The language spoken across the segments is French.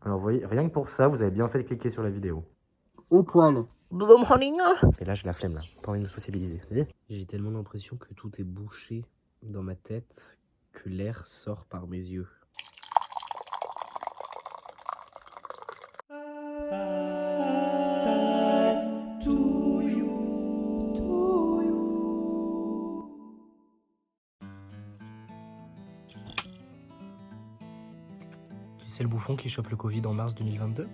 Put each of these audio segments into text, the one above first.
Alors vous voyez, rien que pour ça, vous avez bien fait de cliquer sur la vidéo. Au poil. Et là, j'ai la flemme là, pas envie de me sociabiliser. J'ai tellement l'impression que tout est bouché dans ma tête que l'air sort par mes yeux. Qui c'est le bouffon qui chope le Covid en mars 2022?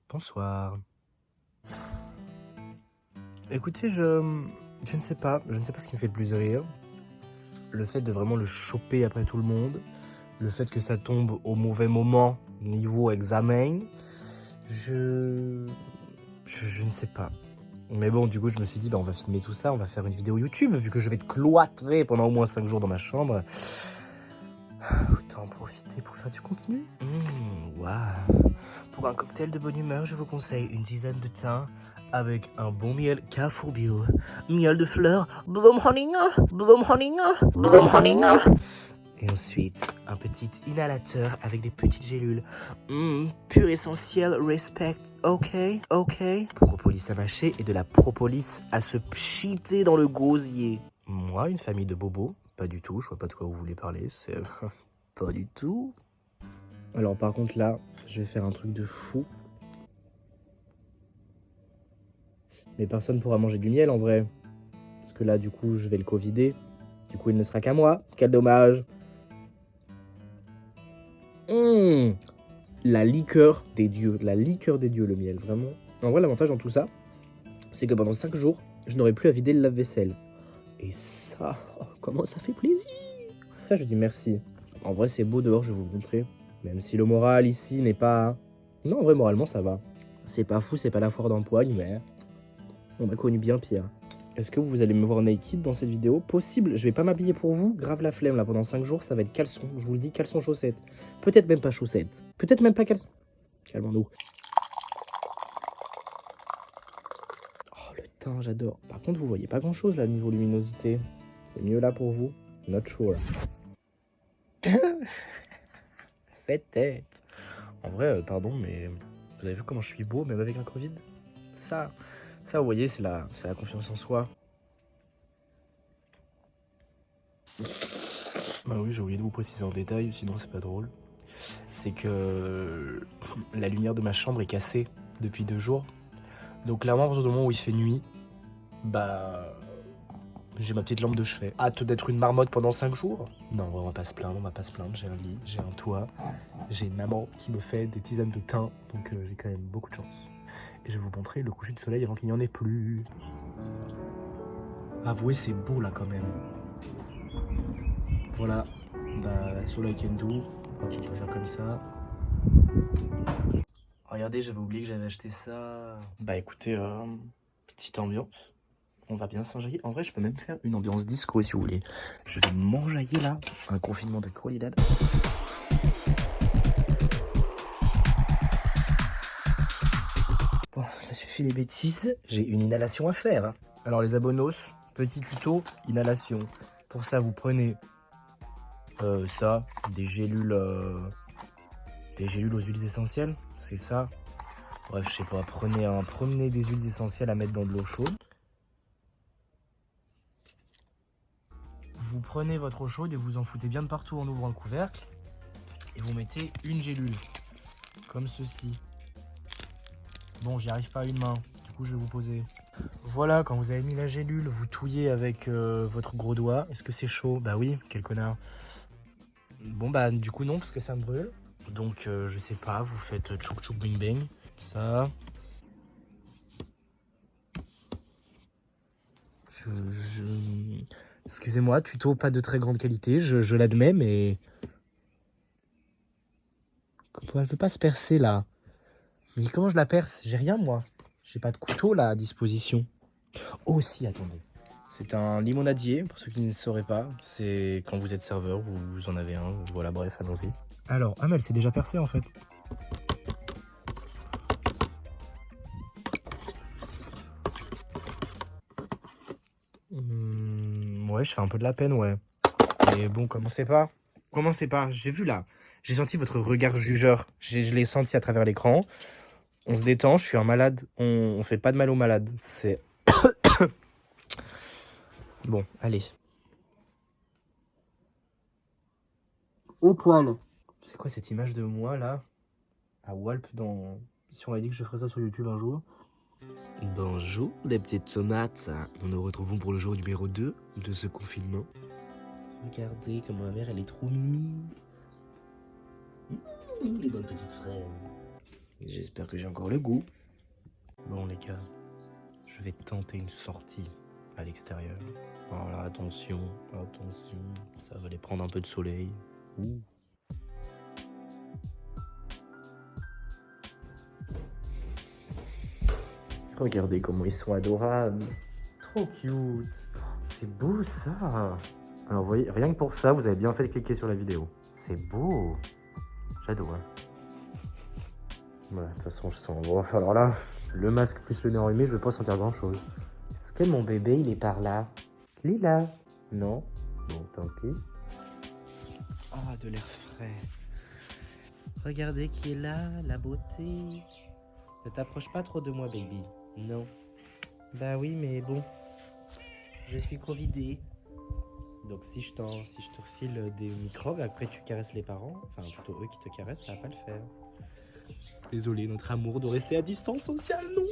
Bonsoir. Écoutez, je ne sais pas. Je ne sais pas ce qui me fait le plus rire. Le fait de vraiment le choper après tout le monde. Le fait que ça tombe au mauvais moment, niveau examen. Je ne sais pas. Mais bon, du coup, je me suis dit, bah, on va filmer tout ça, on va faire une vidéo YouTube, vu que je vais être cloîtré pendant au moins 5 jours dans ma chambre. Autant en profiter pour faire du contenu. Waouh. Pour un cocktail de bonne humeur, je vous conseille une tisane de thym avec un bon miel Carrefour Bio. Miel de fleurs, Bloom Honey, Bloom Honey, Bloom Honey. Et ensuite, un petit inhalateur avec des petites gélules. Pur essentiel, respect, ok. Propolis à mâcher et de la propolis à se pchiter dans le gosier. Moi, une famille de bobos? Pas du tout, je vois pas de quoi vous voulez parler, c'est... pas du tout. Alors par contre là, je vais faire un truc de fou. Mais personne pourra manger du miel en vrai. Parce que là, du coup, je vais le covider. Du coup, il ne sera qu'à moi. Quel dommage. La liqueur des dieux. La liqueur des dieux, le miel, vraiment. En vrai, l'avantage dans tout ça, c'est que pendant 5 jours, je n'aurai plus à vider le lave-vaisselle. Et ça, oh, comment ça fait plaisir. Ça, je dis merci. En vrai, c'est beau dehors, je vais vous le montrer. Même si le moral ici n'est pas... Non, en vrai, moralement, ça va. C'est pas fou, c'est pas la foire d'empoigne, mais... On a connu bien pire. Est-ce que vous allez me voir naked dans cette vidéo? Possible, je vais pas m'habiller pour vous. Grave la flemme, là, pendant 5 jours, ça va être caleçon. Je vous le dis, caleçon, chaussettes. Peut-être même pas chaussettes. Peut-être même pas caleçon. Calmons-nous. Oh, le teint, j'adore. Par contre, vous voyez pas grand-chose, là, niveau luminosité. C'est mieux là pour vous? Not sure. Cette tête. En vrai, pardon, mais vous avez vu comment je suis beau, même avec un Covid? Ça, vous voyez, c'est la confiance en soi. Bah oui, j'ai oublié de vous préciser en détail, sinon c'est pas drôle. C'est que la lumière de ma chambre est cassée depuis 2 jours. Donc clairement, à partir du moment où il fait nuit, bah... j'ai ma petite lampe de chevet. Hâte d'être une marmotte pendant 5 jours? Non, on va pas se plaindre, J'ai un lit, j'ai un toit, j'ai une maman qui me fait des tisanes de thym, donc j'ai quand même beaucoup de chance. Et je vais vous montrer le coucher de soleil avant qu'il n'y en ait plus. Avouez, c'est beau là quand même. Voilà, bah, soleil can do. Hop, on peut faire comme ça. Regardez, j'avais oublié que j'avais acheté ça. Bah écoutez, petite ambiance. On va bien s'enjailler. En vrai, je peux même faire une ambiance disco si vous voulez. Je vais m'enjailler là. Un confinement de qualidad. Bon, ça suffit les bêtises. J'ai une inhalation à faire. Alors les abonos, petit tuto, inhalation. Pour ça, vous prenez ça, des gélules aux huiles essentielles. C'est ça. Bref, je sais pas. Prenez des huiles essentielles à mettre dans de l'eau chaude. Vous prenez votre eau chaude et vous en foutez bien de partout en ouvrant le couvercle. Et vous mettez une gélule. Comme ceci. Bon, j'y arrive pas à une main. Du coup, je vais vous poser. Voilà, quand vous avez mis la gélule, vous touillez avec votre gros doigt. Est-ce que c'est chaud? Bah oui, quel connard. Bon, bah du coup, non, parce que ça me brûle. Donc, je sais pas, vous faites tchouk tchouk bing bang. Ça. Excusez-moi, tuto pas de très grande qualité, je l'admets, mais... Elle veut pas se percer, là. Mais comment je la perce? J'ai rien, moi. J'ai pas de couteau, là, à disposition. Oh, si, attendez. C'est un limonadier, pour ceux qui ne sauraient pas. C'est quand vous êtes serveur, vous en avez un. Voilà, bref, allons-y. Alors, ah, mais elle s'est déjà percée, en fait. Ouais, je fais un peu de la peine, ouais. Mais bon, commencez pas. commencez pas. J'ai vu là. J'ai senti votre regard jugeur. Je l'ai senti à travers l'écran. On se détend, je suis un malade. On fait pas de mal aux malades. C'est... Bon, allez. Au poil. C'est quoi cette image de moi là? À Walp dans... Si on m'a dit que je ferais ça sur YouTube un jour. Bonjour les petites tomates. Nous nous retrouvons pour le jour numéro 2 de ce confinement. Regardez comme ma mère elle est trop mimi. Les bonnes petites fraises. J'espère que j'ai encore le goût. Bon les gars, je vais tenter une sortie à l'extérieur. Voilà, attention, attention, ça va aller prendre un peu de soleil. Ouh. Regardez comment ils sont adorables. Trop cute. C'est beau ça. Alors vous voyez, rien que pour ça, vous avez bien fait de cliquer sur la vidéo. C'est beau. J'adore. Voilà, de toute façon, je sens. Bon, alors là, le masque plus le nez enrhumé, je vais pas sentir grand chose. Est-ce que mon bébé, il est par là? Lila? Non? Bon, tant pis. Ah, de l'air frais. Regardez qui est là, la beauté. Ne t'approche pas trop de moi, baby. Non. Bah oui, mais bon. Je suis covidé. Donc si je te refile des microbes, après tu caresses les parents, enfin plutôt eux qui te caressent, ça va pas le faire. Désolé, notre amour doit rester à distance sociale, non.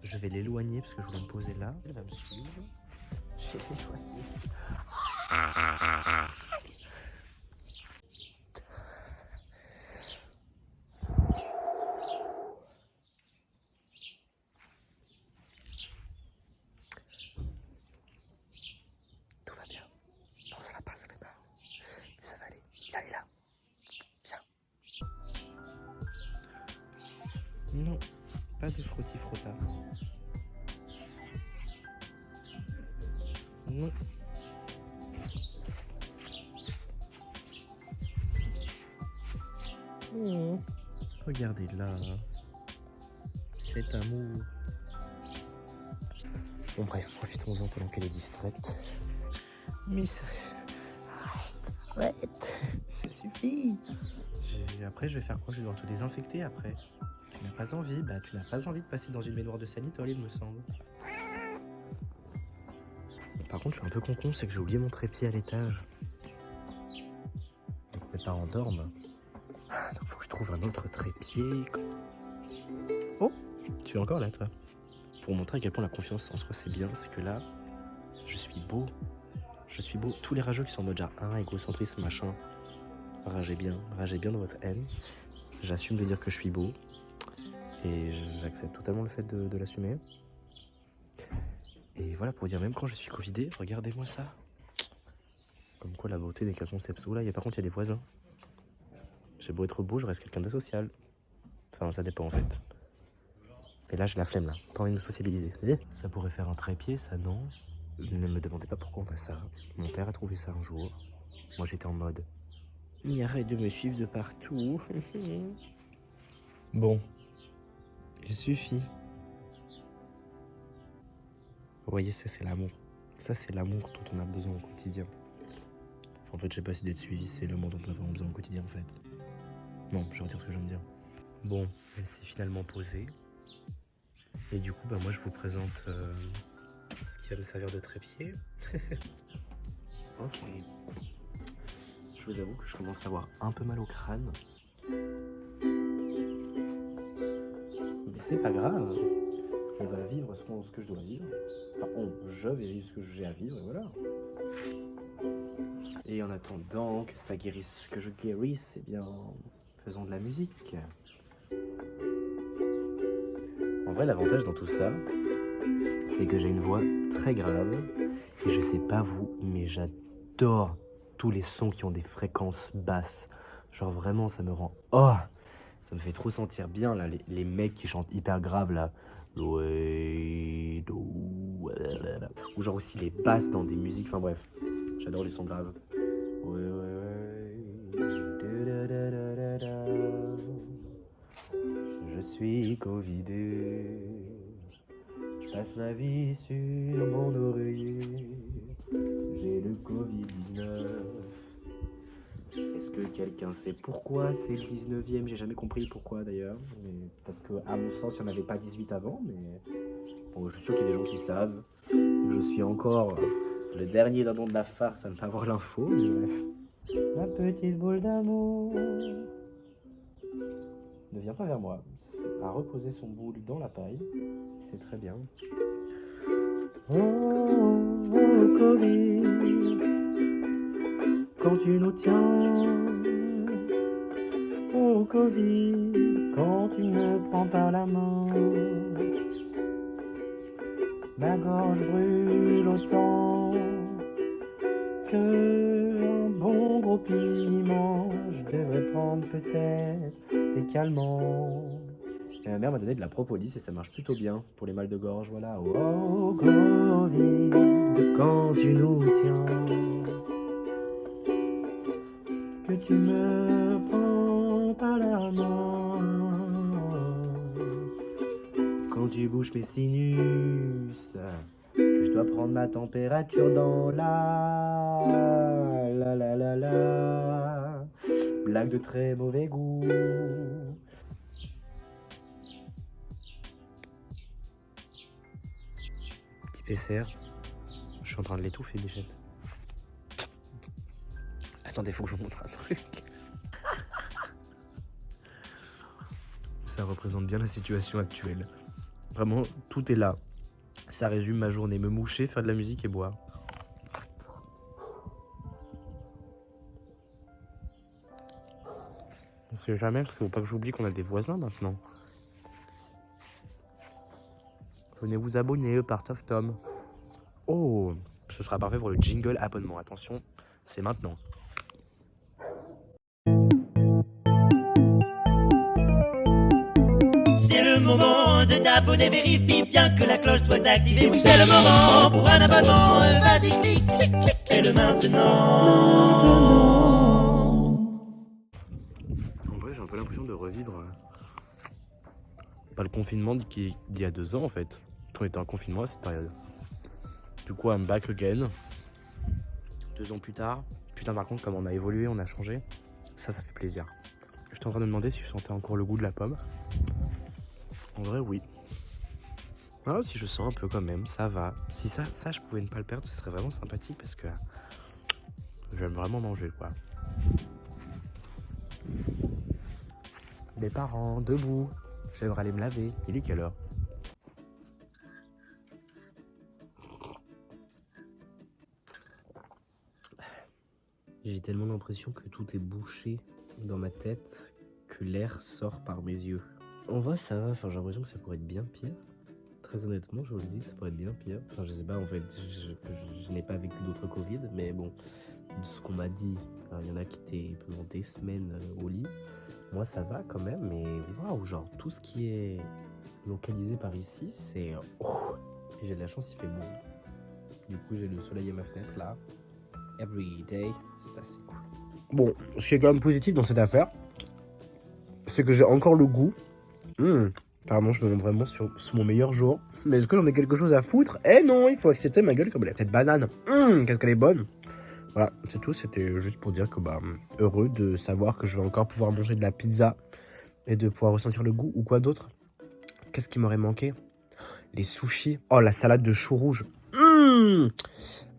Je vais l'éloigner parce que je voulais me poser là. Elle va me suivre. Je vais l'éloigner. Tout va bien. Non, ça va pas, ça fait mal. Mais ça va aller. Allez là. Viens. Non, pas de frotti-frotta. Non. Oh, regardez là. Cet amour. Bon bref, profitons-en pendant qu'elle est distraite. Mais ça... Arrête. Ça suffit. Après, je vais faire quoi? Je vais devoir tout désinfecter après. Tu n'as pas envie? Bah, tu n'as pas envie de passer dans une baignoire de sanitol, il me semble. Par contre, je suis un peu con, c'est que j'ai oublié mon trépied à l'étage. Donc mes parents dorment. Donc faut que je trouve un autre trépied. Oh, tu es encore là, toi. Pour montrer à quel point la confiance en soi c'est bien, c'est que là, je suis beau. Je suis beau. Tous les rageux qui sont en mode genre, égocentrisme, machin. Ragez bien de votre haine. J'assume de dire que je suis beau. Et j'accepte totalement le fait de l'assumer. Et voilà, pour dire, même quand je suis covidé, regardez-moi ça. Comme quoi la beauté n'est qu'un concept. Là, par contre, il y a des voisins. J'ai beau être beau, je reste quelqu'un d'asocial. Enfin, ça dépend en fait. Et là, j'ai la flemme là. Pas envie de me sociabiliser. Ça pourrait faire un trépied, ça, non? Ne me demandez pas pourquoi on a ça. Mon père a trouvé ça un jour. Moi, j'étais en mode... Mais arrête de me suivre de partout. Bon. Il suffit. Vous voyez, ça, c'est l'amour. Ça, c'est l'amour dont on a besoin au quotidien. Enfin, en fait, je sais pas si d'être suivi, c'est l'amour dont on a vraiment besoin au quotidien, en fait. Non, je retire ce que je viens de dire. Bon, elle s'est finalement posée. Et du coup, bah, moi, je vous présente ce qui va me servir de trépied. Ok. Je vous avoue que je commence à avoir un peu mal au crâne. Mais c'est pas grave. On va vivre ce que je dois vivre. Enfin, je vais vivre ce que j'ai à vivre, et voilà. Et en attendant que ça guérisse, que je guérisse, eh bien, faisons de la musique. En vrai, l'avantage dans tout ça, c'est que j'ai une voix très grave. Et je sais pas vous, mais j'adore tous les sons qui ont des fréquences basses. Genre vraiment, ça me rend... Oh, ça me fait trop sentir bien, là, les mecs qui chantent hyper grave, là. Ou genre aussi les basses dans des musiques, enfin bref. J'adore les sons graves. Je suis covidé. Je passe ma vie sur mon oreiller. J'ai le Covid-19. Est-ce que quelqu'un sait pourquoi c'est le 19e? J'ai jamais compris pourquoi d'ailleurs. Parce que à mon sens, il n'y en avait pas 18 avant, mais bon, je suis sûr qu'il y a des gens qui savent. Je suis encore le dernier dindon de la farce à ne pas avoir l'info, mais bref. Ma petite boule d'amour ne vient pas vers moi. A reposé son boule dans la paille. C'est très bien. Oh, Covid, quand tu nous tiens. Oh, Covid, quand tu me prends par la main. Ma gorge brûle autant que un bon gros piment. Je devrais prendre peut-être des calmants. Et ma mère m'a donné de la propolis et ça marche plutôt bien pour les mal de gorge, voilà. Oh, Covid, quand tu nous tiens, que tu me prends par la main, quand tu bouges mes sinus, que je dois prendre ma température dans la blague de très mauvais goût. Petit PCR, je suis en train de l'étouffer, Bichette. Attendez, faut que je vous montre un truc. Ça représente bien la situation actuelle. Vraiment, tout est là. Ça résume ma journée, me moucher, faire de la musique et boire. On sait jamais, parce qu'il ne faut pas que j'oublie qu'on a des voisins maintenant. Venez vous abonner, Part of Tom. Oh, ce sera parfait pour le jingle abonnement. Attention, c'est maintenant. C'est le moment de t'abonner, vérifie bien que la cloche soit activée. Oui, c'est le moment pour un abonnement. Vas-y, clique, clique, clique, fais-le maintenant. En vrai, j'ai un peu l'impression de revivre pas le confinement d'il y a 2 ans en fait. Quand on était en confinement à cette période. Du coup, I'm back again. 2 ans plus tard. Putain, par contre, comme on a évolué, on a changé. Ça fait plaisir. J'étais en train de me demander si je sentais encore le goût de la pomme. En vrai, oui. Ah, si je sens un peu quand même, ça va. Si ça je pouvais ne pas le perdre, ce serait vraiment sympathique parce que j'aime vraiment manger, quoi. Les parents, debout. J'aimerais aller me laver. Il est quelle heure? J'ai tellement l'impression que tout est bouché dans ma tête que l'air sort par mes yeux. En vrai, ça va. Enfin, j'ai l'impression que ça pourrait être bien pire. Très honnêtement, je vous le dis, ça pourrait être bien pire. Enfin, je sais pas, en fait, je n'ai pas vécu d'autres Covid, mais bon, de ce qu'on m'a dit, il y en a qui étaient pendant des semaines au lit. Moi, ça va quand même, mais waouh, genre, tout ce qui est localisé par ici, c'est... Oh, et j'ai de la chance, il fait beau. Du coup, j'ai le soleil à ma fenêtre, là. Every day, ça, c'est cool. Bon, ce qui est quand même positif dans cette affaire, c'est que j'ai encore le goût. Pardon, je me montre vraiment sur mon meilleur jour. Mais est-ce que j'en ai quelque chose à foutre? Eh non, il faut accepter ma gueule comme elle est. Cette banane, qu'est-ce qu'elle est bonne. Voilà, c'est tout. C'était juste pour dire que heureux de savoir que je vais encore pouvoir manger de la pizza et de pouvoir ressentir le goût ou quoi d'autre. Qu'est-ce qui m'aurait manqué? Les sushis. Oh, la salade de choux rouges.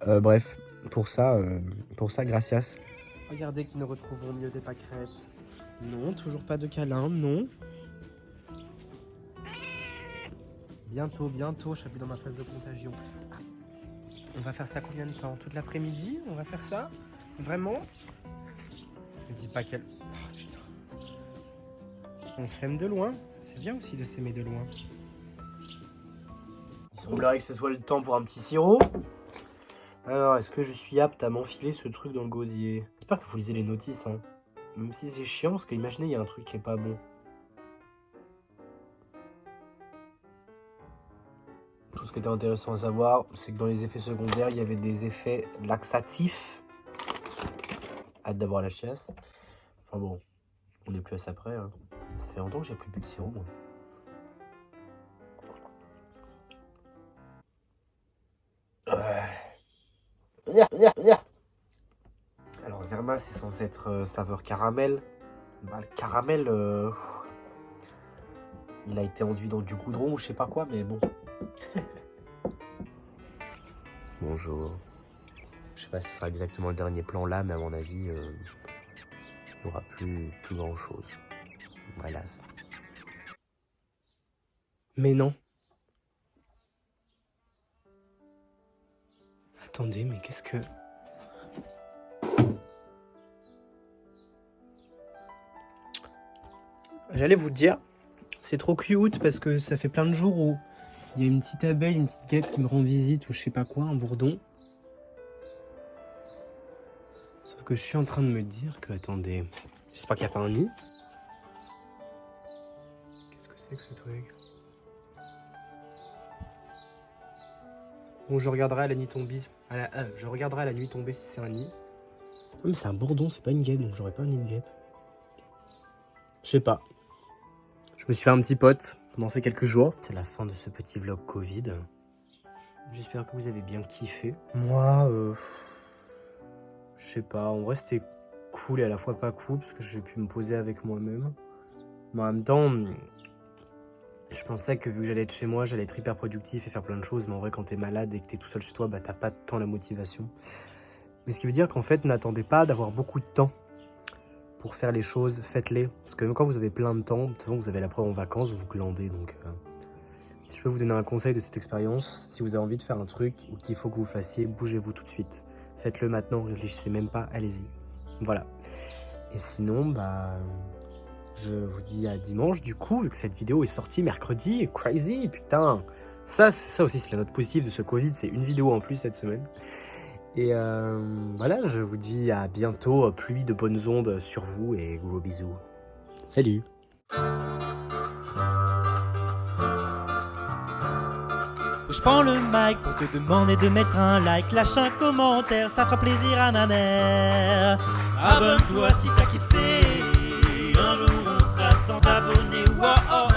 Bref, pour ça, gracias. Regardez qui nous retrouvons au milieu des pâquerettes. Non, toujours pas de câlin, non. Bientôt, je suis dans ma phase de contagion. On va faire ça combien de temps? Toute l'après-midi? On va faire ça? Vraiment? Ne dis pas qu'elle... Oh putain. On s'aime de loin. C'est bien aussi de s'aimer de loin. Il semblerait que ce soit le temps pour un petit sirop. Alors, est-ce que je suis apte à m'enfiler ce truc dans le gosier? J'espère que vous lisez les notices, hein. Même si c'est chiant, parce qu'imaginez, il y a un truc qui est pas bon. Tout ce qui était intéressant à savoir, c'est que dans les effets secondaires, il y avait des effets laxatifs. Hâte d'avoir la chiasse. Enfin bon, on n'est plus à ça près. Hein. Ça fait longtemps que j'ai plus bu de sirop, moi. Alors Zerma, c'est censé être saveur caramel. Bah, le caramel, il a été enduit dans du goudron ou je sais pas quoi, mais bon. Bonjour. Je sais pas si ce sera exactement le dernier plan là, mais à mon avis, il n'y aura plus grand chose. Voilà. Mais non. Attendez, mais qu'est-ce que... J'allais vous le dire, c'est trop cute parce que ça fait plein de jours où il y a une petite abeille, une petite guêpe qui me rend visite ou je sais pas quoi, un bourdon. Sauf que je suis en train de me dire que, attendez, j'espère qu'il n'y a pas un nid. Qu'est-ce que c'est que ce truc? Bon, je regarderai à la nuit tombée. Je regarderai à la nuit tombée si c'est un nid. Non, mais c'est un bourdon, c'est pas une guêpe, donc j'aurais pas un nid de guêpe. Je sais pas. Je me suis fait un petit pote pendant ces quelques jours. C'est la fin de ce petit vlog Covid. J'espère que vous avez bien kiffé. Moi, je sais pas, en vrai c'était cool et à la fois pas cool parce que j'ai pu me poser avec moi-même. Mais en même temps, je pensais que vu que j'allais être chez moi, j'allais être hyper productif et faire plein de choses. Mais en vrai, quand t'es malade et que t'es tout seul chez toi, bah t'as pas tant la motivation. Mais ce qui veut dire qu'en fait, n'attendez pas d'avoir beaucoup de temps pour faire les choses, faites-les. Parce que même quand vous avez plein de temps, de toute façon vous avez la preuve en vacances, vous glandez. Donc si je peux vous donner un conseil de cette expérience, si vous avez envie de faire un truc ou qu'il faut que vous fassiez, bougez-vous tout de suite. Faites-le maintenant, réfléchissez même pas, allez-y. Voilà. Et sinon, bah, je vous dis à dimanche du coup, vu que cette vidéo est sortie mercredi. Crazy, putain. Ça aussi, c'est la note positive de ce Covid, c'est une vidéo en plus cette semaine. Et voilà, je vous dis à bientôt, pluie de bonnes ondes sur vous et gros bisous. Salut. Je prends le mic pour te demander de mettre un like, lâche un commentaire, ça fera plaisir à ma mère. Abonne-toi si t'as kiffé, un jour on sera 100 abonnés, wow, oh,